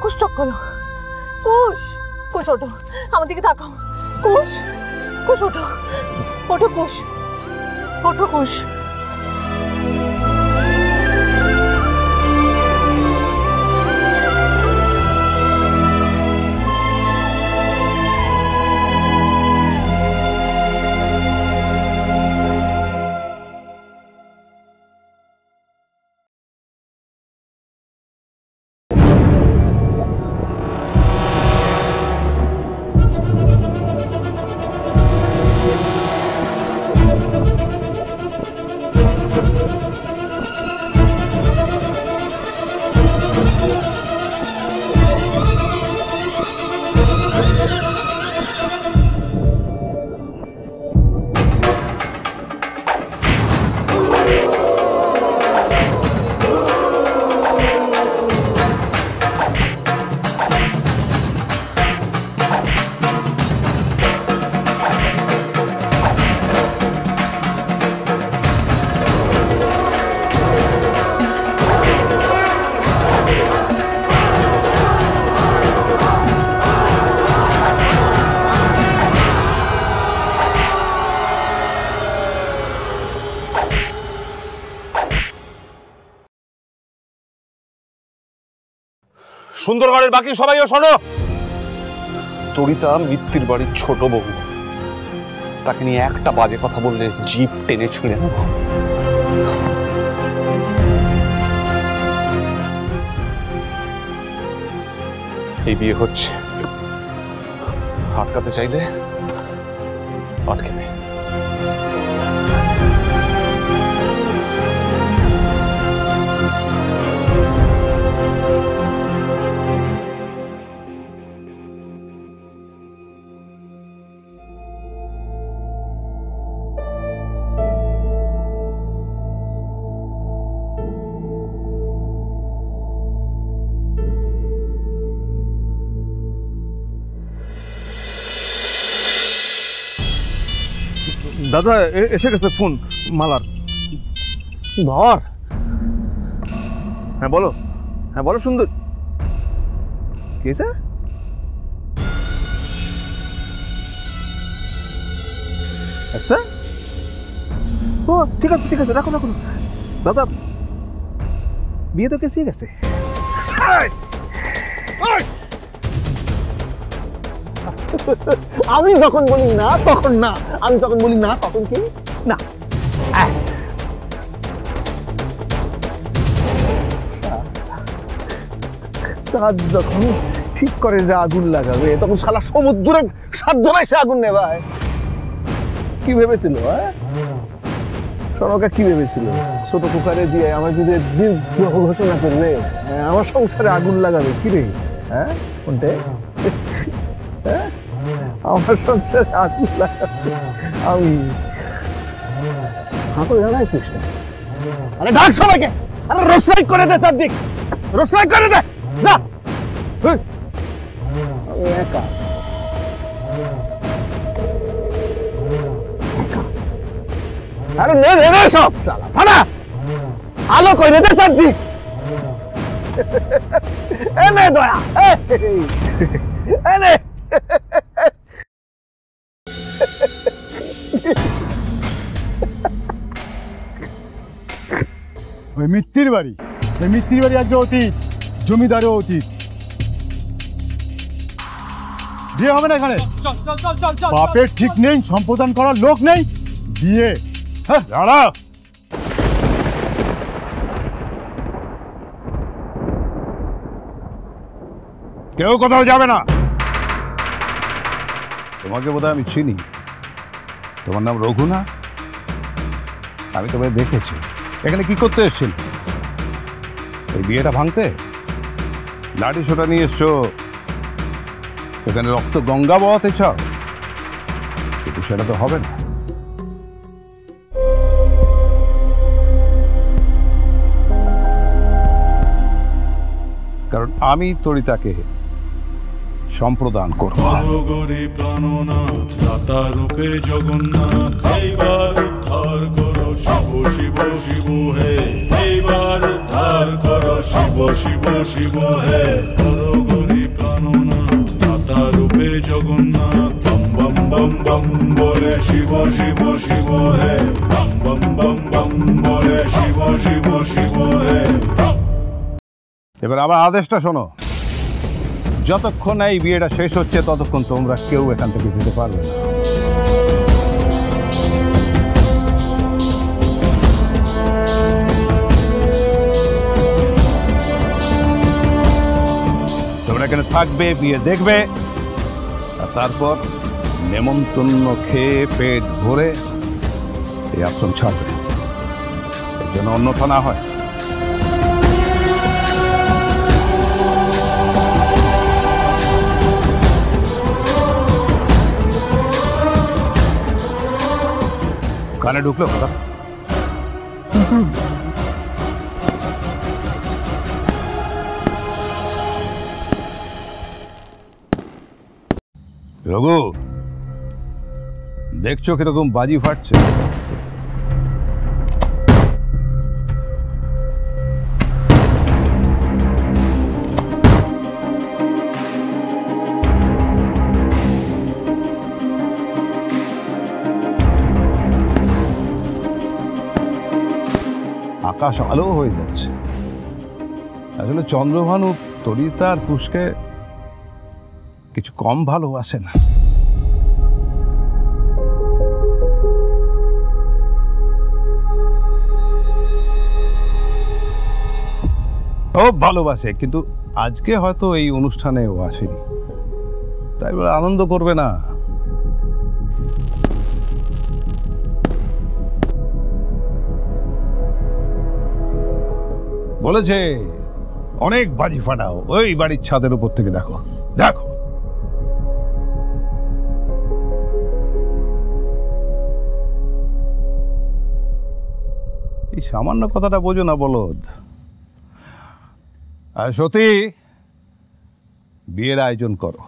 কুশ চক করো। কুশ, কুশ ওঠো, আমার দিকে তাকাও। কুশ, কুশ ওঠো, ওঠো কুশ, ওঠো কুশ। সুন্দরগড়ের বাকি সবাইও শোনো, তরিতা মিত্তির বাড়ির ছোট বউ, তাকে নিয়ে একটা বাজে কথা বললে জিভ টেনে ছিঁড়ে নেব। এই বিয়ে হচ্ছে, আটকাতে চাইলে আটকে নেই। দাদা এসে গেছে ফোন মালার। ধর। হ্যাঁ বলো, হ্যাঁ বলো সুন্দর। কি হয়েছে? আচ্ছা ও ঠিক আছে ঠিক আছে, রাখো রাখো। দাদা বিয়ে তো কেসে গেছে। আমি যখন বলি না তখন না, আমি যখন বলি না তখন কি না। চাঁদ যখন ঠিক করে যে আগুন লাগাবে তখন শালা সমুদ্রের সাবধানে সে আগুন নেভায়। কি ভেবেছিল সনকা, কি ভেবেছিল ছোট কুকারে দিয়ে আমার যদি ঘোষণা করলে আমার সংসারে আগুন লাগাবে? কি রে হ্যাঁ কোনটে? হ্যাঁ আমার সংসারে আগুন লাগাবে আমি? হাঁকো জানাইছিস না? আরে ডাক সবাইকে, আরে রোশনাই করে দে, সাদিক রোশনাই করে দে, যা। আমি একা আরে নে রে রে সব শালা ফাড়া আলো কই রে দে সাদিক। এনে দয়া এনে ওই মিত্তির বাড়ি, ওই মিত্তির বাড়ি আজকে অতীত, জমিদারও অতীত। বিয়ে হবে না এখানে, বাপের ঠিক নেই, সম্পাদন করার লোক নেই, বিয়ে দাঁড়া। কেউ কোথাও যাবে না। তোমাকে বোধহয় আমি চিনি, তোমার নাম রঘু না? আমি তোমায় দেখেছি। এখানে কি করতে এসেছিল? এই বিয়েটা ভাঙতে? লাঠি সোটা নিয়ে এসছো, এখানে রক্ত গঙ্গা বওয়াতে চাও? কিন্তু সেটা তো হবে না। কারণ আমি তরিতাকে সম্প্রদান করব। রূপে জগন্নাথ এইবার উদ্ধার করো শিব শিব শিব হে, এইবার উদ্ধার করো শিব শিব শিব হে। হে জগন্নাথ বম বম বম বম বলে শিব শিব শিব হে বম বম বম বম বলে শিব শিব শিব হে। এবার আমার আদেশটা শোনো, যতক্ষণ এই বিয়েটা শেষ হচ্ছে ততক্ষণ তোমরা কেউ এখান থেকে যেতে পারবে না। তোমরা এখানে থাকবে, বিয়ে দেখবে, আর তারপর নেমন্তন্ন খেয়ে পেট ভরে এই আশ্রম ছাড়বে। এর জন্য অন্যথা না হয়। কানে ঢুকলো কথা? রঘু, দেখছো কিরকম বাজি ফাটছে? আকাশ আলো হয়ে যাচ্ছে। আসলে চন্দ্রভানু তরিতা আর কুশকে কিছু কম ভালোবাসে না। খুব ভালোবাসে, কিন্তু আজকে হয়তো এই অনুষ্ঠানে ও আসেনি, তাই বলে আনন্দ করবে না। বলেছে অনেক বাজি ফাটাও, ওই বাড়ির ছাদের উপর থেকে দেখো দেখো। এই সামান্য কথাটা বোঝো না বলদ। আর সতী, বিয়ের আয়োজন করো।